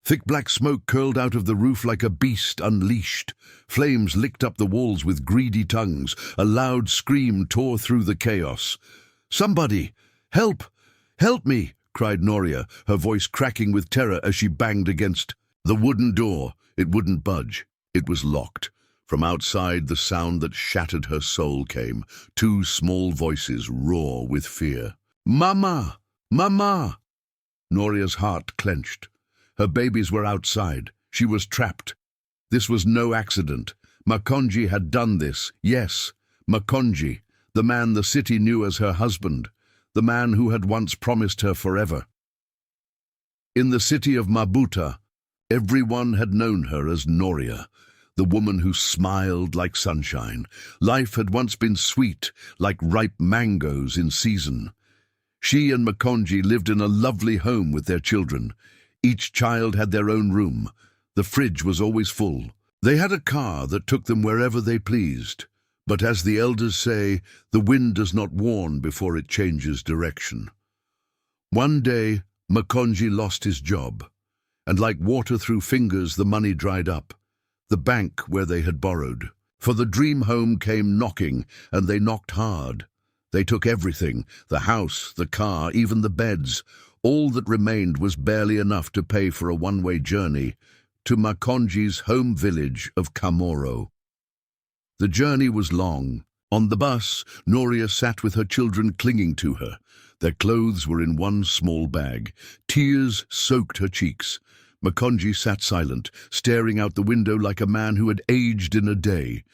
Thick black smoke curled out of the roof like a beast unleashed. Flames licked up the walls with greedy tongues. A loud scream tore through the chaos. "Somebody! Help! Help me!" cried Noria, her voice cracking with terror as she banged against the wooden door. It wouldn't budge. It was locked. From outside, the sound that shattered her soul came. Two small voices roar with fear. "Mama! Mama!" Noria's heart clenched. Her babies were outside. She was trapped. This was no accident. Makonji had done this. Yes, Makonji, the man the city knew as her husband, the man who had once promised her forever. In the city of Mabuta, everyone had known her as Noria, the woman who smiled like sunshine. Life had once been sweet, like ripe mangoes in season. She and Makonji lived in a lovely home with their children. Each child had their own room. The fridge was always full. They had a car that took them wherever they pleased. But as the elders say, the wind does not warn before it changes direction. One day, Makonji lost his job, and like water through fingers, the money dried up. The bank where they had borrowed. For the dream home came knocking, and they knocked hard. They took everything, the house, the car, even the beds. All that remained was barely enough to pay for a one-way journey to Makonji's home village of Kamoro. The journey was long. On the bus, Noria sat with her children clinging to her. Their clothes were in one small bag. Tears soaked her cheeks. Makonji sat silent, staring out the window like a man who had aged in a day.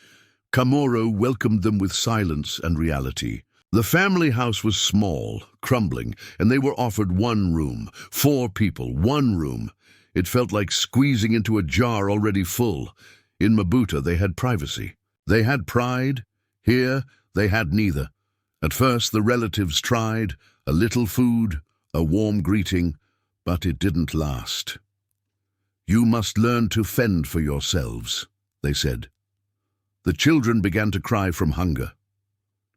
Kamoro welcomed them with silence and reality. The family house was small, crumbling, and they were offered one room. 4 people, one room. It felt like squeezing into a jar already full. In Mabuta, they had privacy. They had pride. Here, they had neither. At first, the relatives tried, a little food, a warm greeting, but it didn't last. "You must learn to fend for yourselves," they said. The children began to cry from hunger.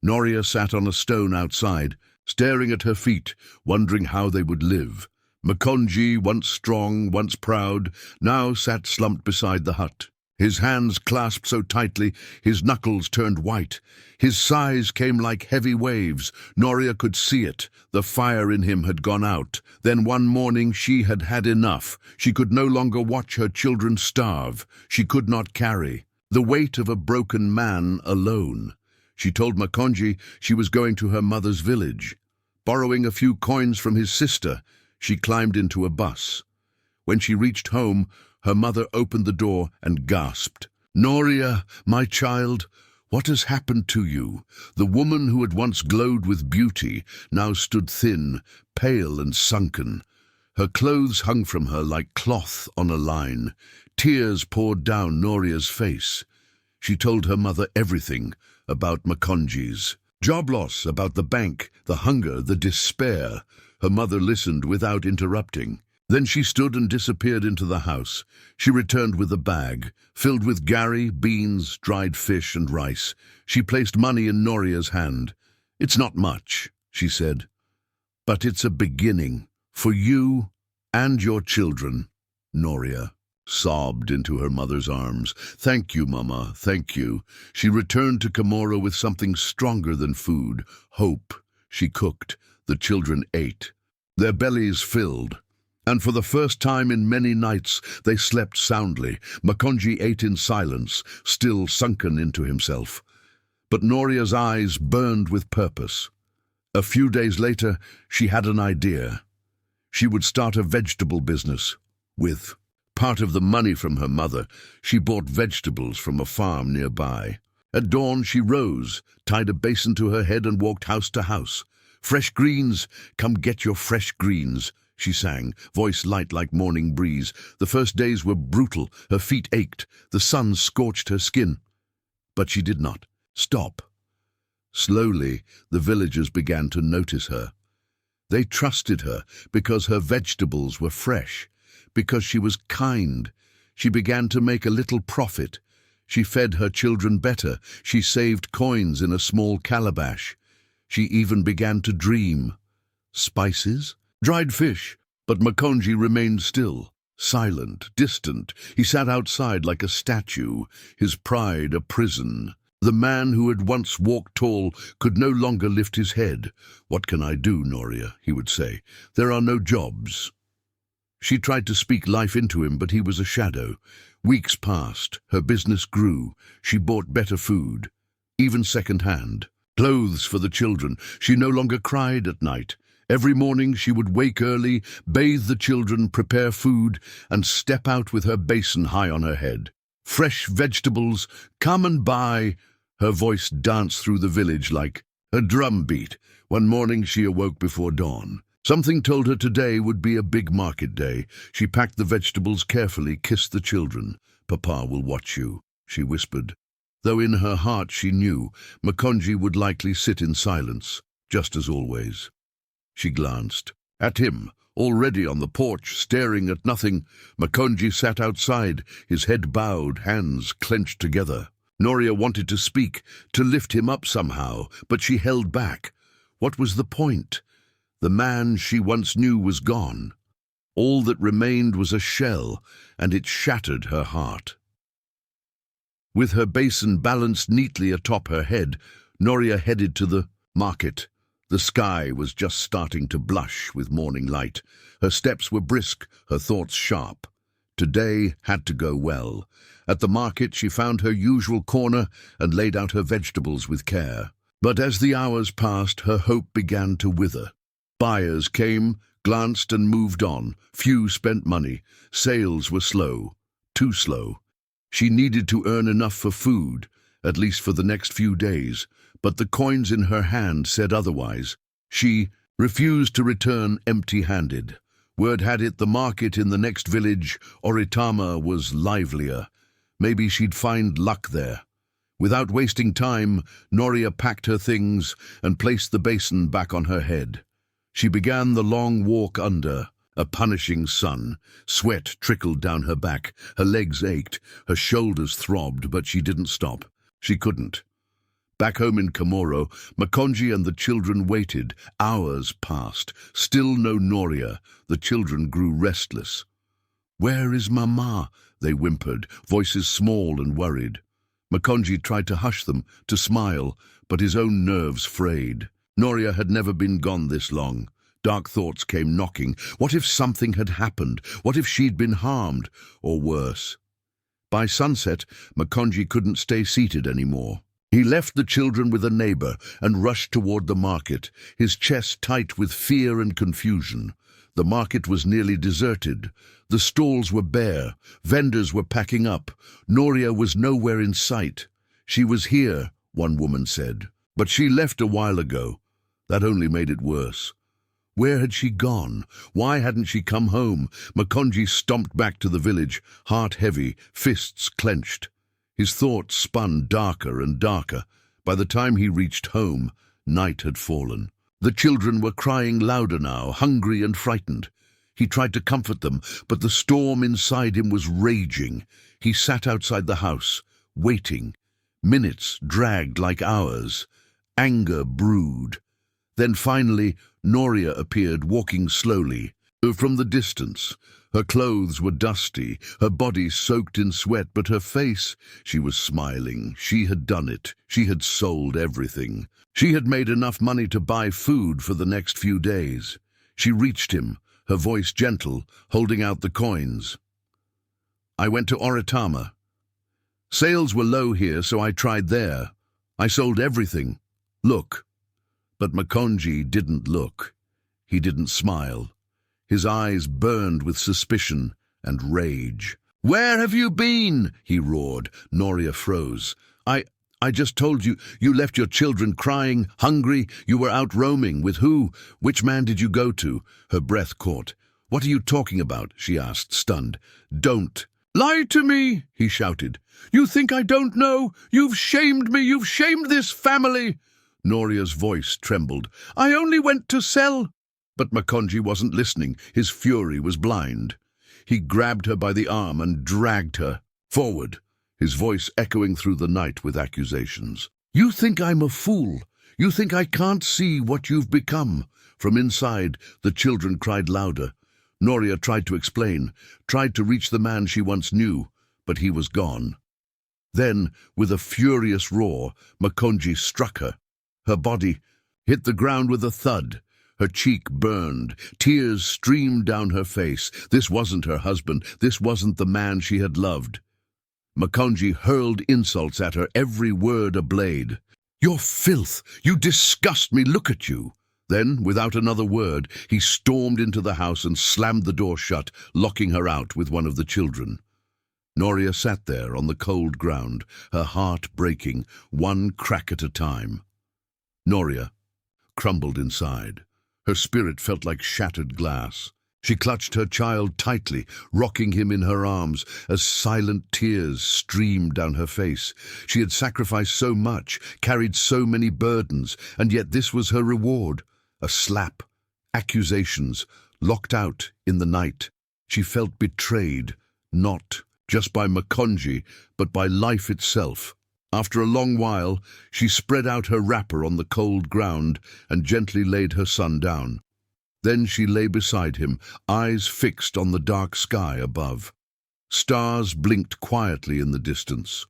Noria sat on a stone outside, staring at her feet, wondering how they would live. Makonji, once strong, once proud, now sat slumped beside the hut. His hands clasped so tightly, his knuckles turned white. His sighs came like heavy waves. Noria could see it. The fire in him had gone out. Then one morning she had had enough. She could no longer watch her children starve. She could not carry the weight of a broken man alone. She told Makonji she was going to her mother's village. Borrowing a few coins from his sister, she climbed into a bus. When she reached home, her mother opened the door and gasped. "Noria, my child, what has happened to you?" The woman who had once glowed with beauty now stood thin, pale and sunken. Her clothes hung from her like cloth on a line. Tears poured down Noria's face. She told her mother everything about Makonji's job loss, about the bank, the hunger, the despair. Her mother listened without interrupting. Then she stood and disappeared into the house. She returned with a bag, filled with gari, beans, dried fish and rice. She placed money in Noria's hand. "It's not much," she said, "but it's a beginning for you and your children." Noria sobbed into her mother's arms. "Thank you, Mama, thank you." She returned to Kamoro with something stronger than food, hope. She cooked. The children ate. Their bellies filled. And for the first time in many nights, they slept soundly. Makonji ate in silence, still sunken into himself. But Noria's eyes burned with purpose. A few days later, she had an idea. She would start a vegetable business. With part of the money from her mother, she bought vegetables from a farm nearby. At dawn, she rose, tied a basin to her head and walked house to house. "Fresh greens, come get your fresh greens," she sang, voice light like morning breeze. The first days were brutal. Her feet ached. The sun scorched her skin. But she did not stop. Slowly, the villagers began to notice her. They trusted her because her vegetables were fresh, because she was kind. She began to make a little profit. She fed her children better. She saved coins in a small calabash. She even began to dream. Spices? Dried fish. But Makonji remained still. Silent, distant, he sat outside like a statue, his pride a prison. The man who had once walked tall could no longer lift his head. "What can I do, Noria?" he would say. "There are no jobs." She tried to speak life into him, but he was a shadow. Weeks passed, her business grew, she bought better food, even second-hand. Clothes for the children. She no longer cried at night. Every morning she would wake early, bathe the children, prepare food, and step out with her basin high on her head. "Fresh vegetables, come and buy." Her voice danced through the village like a drum beat. One morning she awoke before dawn. Something told her today would be a big market day. She packed the vegetables carefully, kissed the children. "Papa will watch you," she whispered. Though in her heart she knew Makonji would likely sit in silence, just as always. She glanced at him, already on the porch, staring at nothing. Makonji sat outside, his head bowed, hands clenched together. Noria wanted to speak, to lift him up somehow, but she held back. What was the point? The man she once knew was gone. All that remained was a shell, and it shattered her heart. With her basin balanced neatly atop her head, Noria headed to the market. The sky was just starting to blush with morning light. Her steps were brisk, her thoughts sharp. Today had to go well. At the market she found her usual corner and laid out her vegetables with care. But as the hours passed, her hope began to wither. Buyers came, glanced and moved on. Few spent money. Sales were slow, too slow. She needed to earn enough for food, at least for the next few days, but the coins in her hand said otherwise. She refused to return empty-handed. Word had it the market in the next village, Oritama, was livelier. Maybe she'd find luck there. Without wasting time, Noria packed her things and placed the basin back on her head. She began the long walk under a punishing sun. Sweat trickled down her back, her legs ached, her shoulders throbbed, but she didn't stop. She couldn't. Back home in Kamoro, Makonji and the children waited. Hours passed. Still no Noria. The children grew restless. "Where is Mama?" they whimpered, voices small and worried. Makonji tried to hush them, to smile, but his own nerves frayed. Noria had never been gone this long. Dark thoughts came knocking. What if something had happened? What if she'd been harmed? Or worse? By sunset, Makonji couldn't stay seated anymore. He left the children with a neighbor and rushed toward the market, his chest tight with fear and confusion. The market was nearly deserted. The stalls were bare. Vendors were packing up. Noria was nowhere in sight. "She was here," one woman said, "but she left a while ago." That only made it worse. Where had she gone? Why hadn't she come home? Makonji stomped back to the village, heart heavy, fists clenched. His thoughts spun darker and darker. By the time he reached home, night had fallen. The children were crying louder now, hungry and frightened. He tried to comfort them, but the storm inside him was raging. He sat outside the house, waiting. Minutes dragged like hours. Anger brewed. Then finally, Noria appeared, walking slowly. From the distance, her clothes were dusty, her body soaked in sweat, but her face, she was smiling. She had done it. She had sold everything. She had made enough money to buy food for the next few days. She reached him, her voice gentle, holding out the coins. "I went to Oritama. Sales were low here, so I tried there. I sold everything. Look." But Makonji didn't look. He didn't smile. His eyes burned with suspicion and rage. "Where have you been?" he roared. Noria froze. I just told you. You left your children crying, hungry. You were out roaming. With who? Which man did you go to?" Her breath caught. "What are you talking about?" she asked, stunned. "Don't lie to me," he shouted. "You think I don't know? You've shamed me. You've shamed this family." Noria's voice trembled. "I only went to sell." But Makonji wasn't listening. His fury was blind. He grabbed her by the arm and dragged her forward, his voice echoing through the night with accusations. "You think I'm a fool. You think I can't see what you've become." From inside, the children cried louder. Noria tried to explain, tried to reach the man she once knew, but he was gone. Then, with a furious roar, Makonji struck her. Her body hit the ground with a thud. Her cheek burned. Tears streamed down her face. This wasn't her husband. This wasn't the man she had loved. Makonji hurled insults at her, every word a blade. "You're filth! You disgust me! Look at you!" Then, without another word, he stormed into the house and slammed the door shut, locking her out with one of the children. Noria sat there on the cold ground, her heart breaking, one crack at a time. Noria crumbled inside. Her spirit felt like shattered glass. She clutched her child tightly, rocking him in her arms as silent tears streamed down her face. She had sacrificed so much, carried so many burdens, and yet this was her reward. A slap, accusations, locked out in the night. She felt betrayed, not just by Makonji, but by life itself. After a long while, she spread out her wrapper on the cold ground and gently laid her son down. Then she lay beside him, eyes fixed on the dark sky above. Stars blinked quietly in the distance.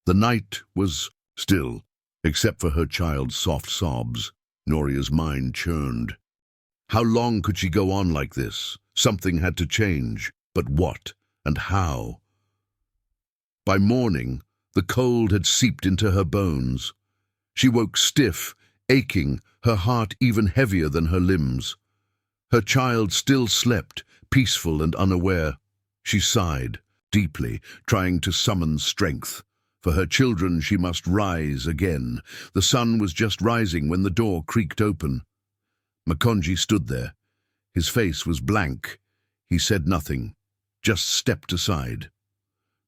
The night was still, except for her child's soft sobs. Noria's mind churned. How long could she go on like this? Something had to change. But what and how? By morning, the cold had seeped into her bones. She woke stiff, aching, her heart even heavier than her limbs. Her child still slept, peaceful and unaware. She sighed, deeply, trying to summon strength. For her children she must rise again. The sun was just rising when the door creaked open. Makonji stood there. His face was blank. He said nothing, just stepped aside.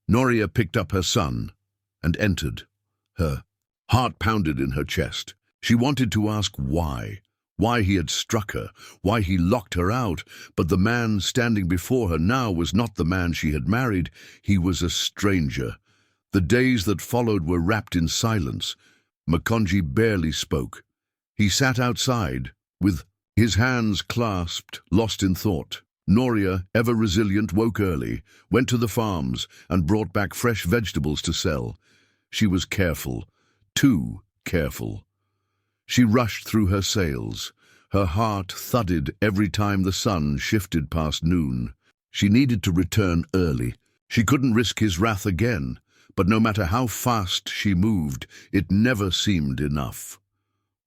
Noria picked up her son and entered. Her heart pounded in her chest. She wanted to ask why he had struck her, why he locked her out, but the man standing before her now was not the man she had married. He was a stranger. The days that followed were wrapped in silence. Makonji barely spoke. He sat outside, with his hands clasped, lost in thought. Noria, ever resilient, woke early, went to the farms, and brought back fresh vegetables to sell. She was careful, too careful. She rushed through her sales. Her heart thudded every time the sun shifted past noon. She needed to return early. She couldn't risk his wrath again. But no matter how fast she moved, it never seemed enough.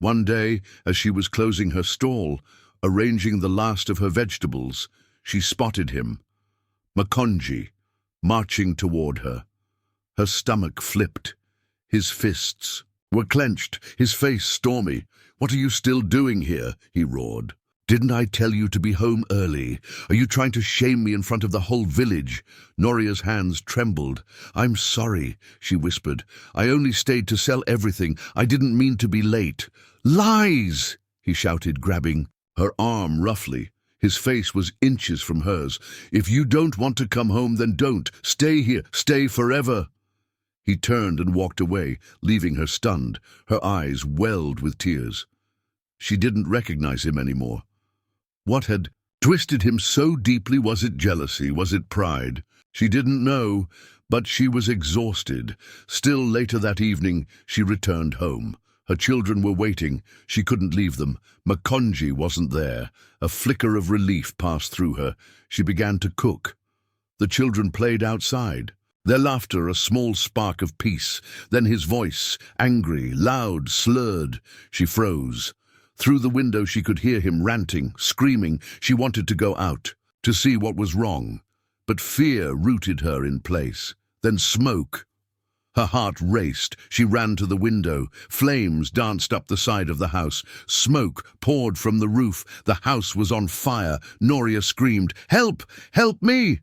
One day, as she was closing her stall, arranging the last of her vegetables, she spotted him, Makonji, marching toward her. Her stomach flipped. His fists were clenched, his face stormy. "What are you still doing here?" he roared. "Didn't I tell you to be home early? Are you trying to shame me in front of the whole village?" Noria's hands trembled. "I'm sorry," she whispered. "I only stayed to sell everything. I didn't mean to be late." "Lies!" he shouted, grabbing her arm roughly. His face was inches from hers. "If you don't want to come home, then don't. Stay here. Stay forever." He turned and walked away, leaving her stunned. Her eyes welled with tears. She didn't recognize him anymore. What had twisted him so deeply? Was it jealousy? Was it pride? She didn't know, but she was exhausted. Still, later that evening, she returned home. Her children were waiting. She couldn't leave them. Makonji wasn't there. A flicker of relief passed through her. She began to cook. The children played outside. Their laughter a small spark of peace. Then his voice, angry, loud, slurred. She froze. Through the window she could hear him ranting, screaming. She wanted to go out, to see what was wrong. But fear rooted her in place. Then smoke. Her heart raced. She ran to the window. Flames danced up the side of the house. Smoke poured from the roof. The house was on fire. Noria screamed, "Help! Help me!"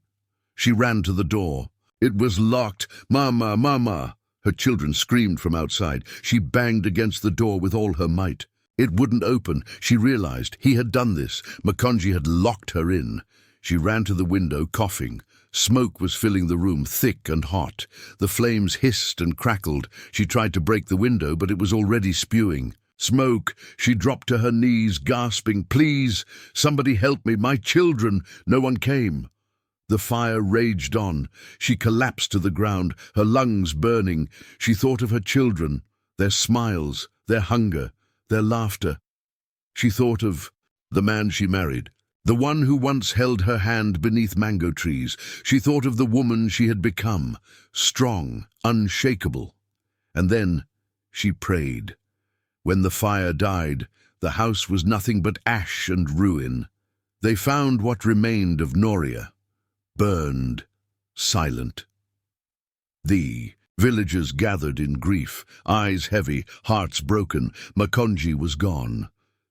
She ran to the door. It was locked. "Mama, Mama!" Her children screamed from outside. She banged against the door with all her might. It wouldn't open. She realized he had done this. Makonji had locked her in. She ran to the window, coughing. Smoke was filling the room, thick and hot. The flames hissed and crackled. She tried to break the window, but it was already spewing. Smoke. She dropped to her knees, gasping, "Please, somebody help me, my children." No one came. The fire raged on. She collapsed to the ground, her lungs burning. She thought of her children, their smiles, their hunger, their laughter. She thought of the man she married, the one who once held her hand beneath mango trees. She thought of the woman she had become, strong, unshakable. And then she prayed. When the fire died, the house was nothing but ash and ruin. They found what remained of Noria, burned, silent. The villagers gathered in grief, eyes heavy, hearts broken. Makonji was gone.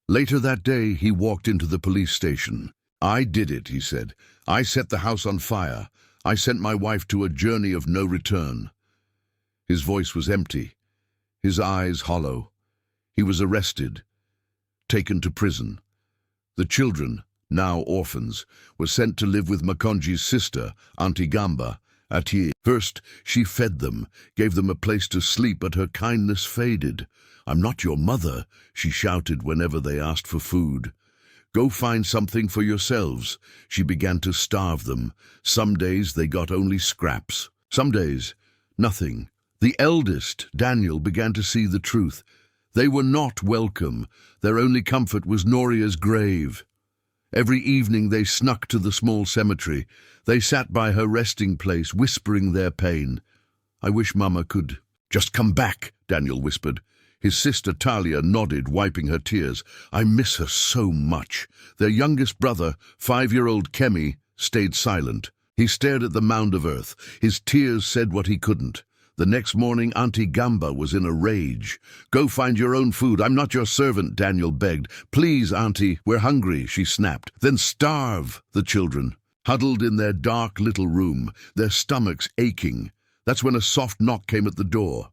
Later that day, he walked into the police station. "I did it," he said. "I set the house on fire. I sent my wife to a journey of no return." His voice was empty, his eyes hollow. He was arrested, taken to prison. The children, now orphans, were sent to live with Makonji's sister, Auntie Gamba, at Ye. First, she fed them, gave them a place to sleep, but her kindness faded. "I'm not your mother," she shouted whenever they asked for food. "Go find something for yourselves." She began to starve them. Some days they got only scraps. Some days, nothing. The eldest, Daniel, began to see the truth. They were not welcome. Their only comfort was Noria's grave. Every evening they snuck to the small cemetery. They sat by her resting place, whispering their pain. "I wish Mama could just come back," Daniel whispered. His sister Talia nodded, wiping her tears. "I miss her so much." Their youngest brother, 5-year-old Kemi, stayed silent. He stared at the mound of earth. His tears said what he couldn't. The next morning, Auntie Gamba was in a rage. "Go find your own food. I'm not your servant," Daniel begged. "Please, Auntie, we're hungry," she snapped. "Then starve," the children, huddled in their dark little room, their stomachs aching. That's when a soft knock came at the door.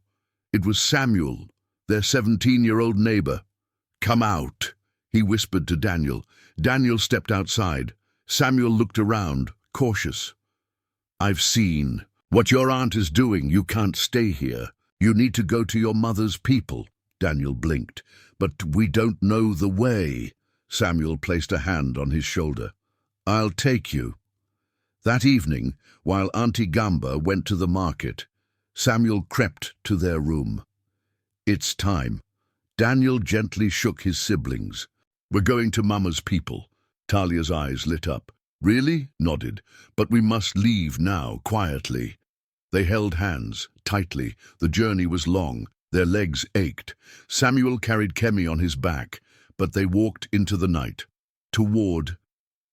It was Samuel, their 17-year-old neighbor. "Come out," he whispered to Daniel. Daniel stepped outside. Samuel looked around, cautious. "I've seen what your aunt is doing. You can't stay here. You need to go to your mother's people." Daniel blinked. "But we don't know the way." Samuel placed a hand on his shoulder. "I'll take you." That evening, while Auntie Gamba went to the market, Samuel crept to their room. "It's time." Daniel gently shook his siblings. "We're going to Mama's people." Talia's eyes lit up. "Really?" Nodded. "But we must leave now, quietly." They held hands, tightly. The journey was long. Their legs ached. Samuel carried Kemi on his back, but they walked into the night, toward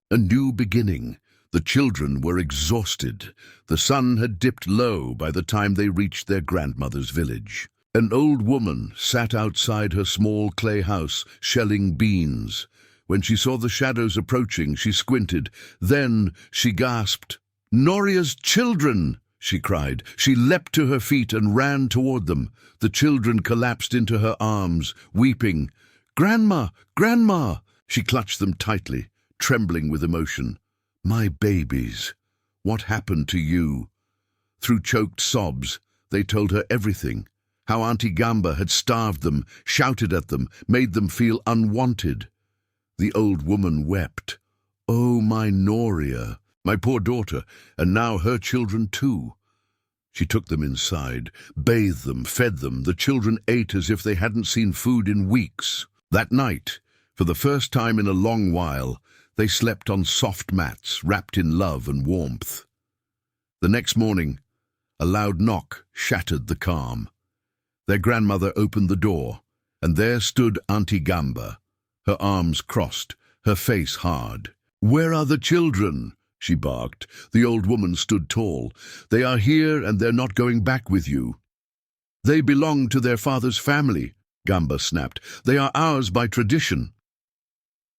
a new beginning. The children were exhausted. The sun had dipped low by the time they reached their grandmother's village. An old woman sat outside her small clay house, shelling beans. When she saw the shadows approaching, she squinted. Then she gasped. "Noria's children!" she cried. She leapt to her feet and ran toward them. The children collapsed into her arms, weeping. "Grandma! Grandma!" She clutched them tightly, trembling with emotion. "My babies, what happened to you?" Through choked sobs, they told her everything. How Auntie Gamba had starved them, shouted at them, made them feel unwanted. The old woman wept. "Oh, my Noria, my poor daughter, and now her children too." She took them inside, bathed them, fed them. The children ate as if they hadn't seen food in weeks. That night, for the first time in a long while, they slept on soft mats, wrapped in love and warmth. The next morning, a loud knock shattered the calm. Their grandmother opened the door, and there stood Auntie Gamba, her arms crossed, her face hard. "Where are the children?" she barked. The old woman stood tall. "They are here, and they're not going back with you." "They belong to their father's family," Gamba snapped. "They are ours by tradition.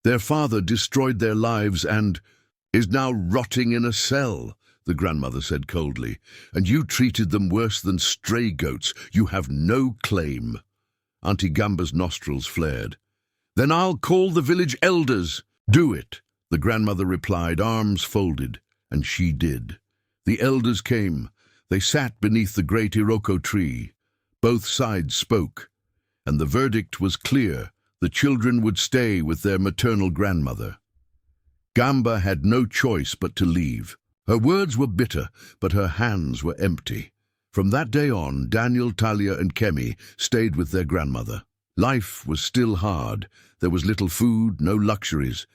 Their father destroyed their lives and is now rotting in a cell," the grandmother said coldly. "And you treated them worse than stray goats. You have no claim." Auntie Gamba's nostrils flared. "Then I'll call the village elders." "Do it," the grandmother replied, arms folded, and she did. The elders came. They sat beneath the great Iroko tree. Both sides spoke. and the verdict was clear. The children would stay with their maternal grandmother. Gamba had no choice but to leave. Her words were bitter, but her hands were empty. From that day on, Daniel, Talia, and Kemi stayed with their grandmother. Life was still hard. There was little food, no luxuries,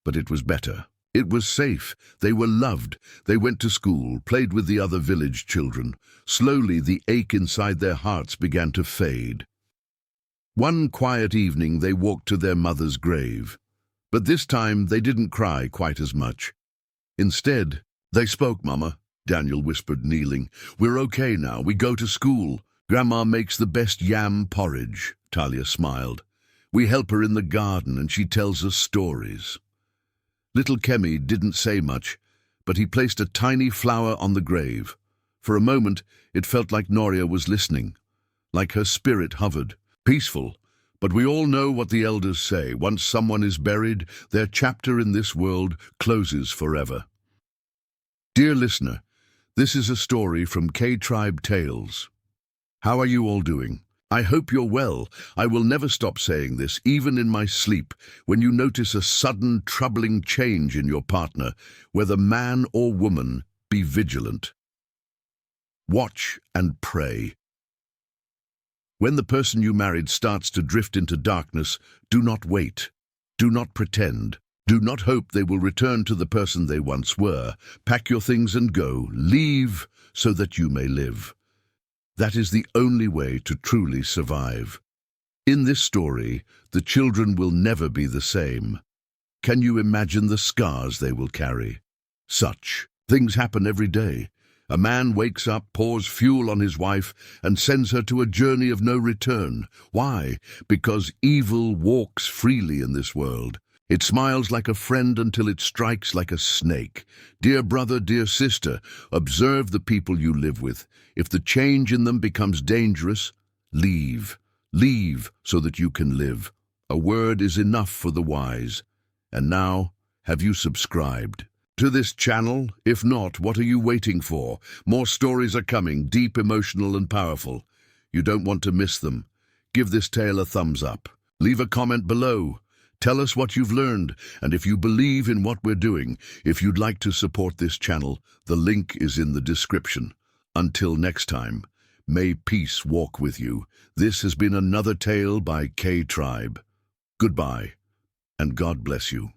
but it was better. It was safe. They were loved. They went to school, played with the other village children. Slowly, the ache inside their hearts began to fade. One quiet evening, they walked to their mother's grave. But this time, they didn't cry quite as much. Instead, they spoke, "Mama," Daniel whispered, kneeling. "We're okay now. We go to school. Grandma makes the best yam porridge," Talia smiled. "We help her in the garden and she tells us stories." Little Kemi didn't say much, but he placed a tiny flower on the grave. For a moment, it felt like Noria was listening, like her spirit hovered, peaceful. But we all know what the elders say. Once someone is buried, their chapter in this world closes forever. Dear listener, this is a story from K-Tribe Tales. How are you all doing? I hope you're well. I will never stop saying this, even in my sleep, when you notice a sudden, troubling change in your partner, whether man or woman, be vigilant. Watch and pray. When the person you married starts to drift into darkness, do not wait. Do not pretend. Do not hope they will return to the person they once were. Pack your things and go. Leave so that you may live. That is the only way to truly survive. In this story, the children will never be the same. Can you imagine the scars they will carry? Such things happen every day. A man wakes up, pours fuel on his wife, and sends her to a journey of no return. Why? Because evil walks freely in this world. It smiles like a friend until it strikes like a snake. Dear brother, dear sister, observe the people you live with. If the change in them becomes dangerous, leave. Leave so that you can live. A word is enough for the wise. And now, have you subscribed to this channel? If not, what are you waiting for? More stories are coming, deep, emotional, and powerful. You don't want to miss them. Give this tale a thumbs up. Leave a comment below. Tell us what you've learned, and if you believe in what we're doing. If you'd like to support this channel, the link is in the description. Until next time, may peace walk with you. This has been another tale by K-Tribe. Goodbye, and God bless you.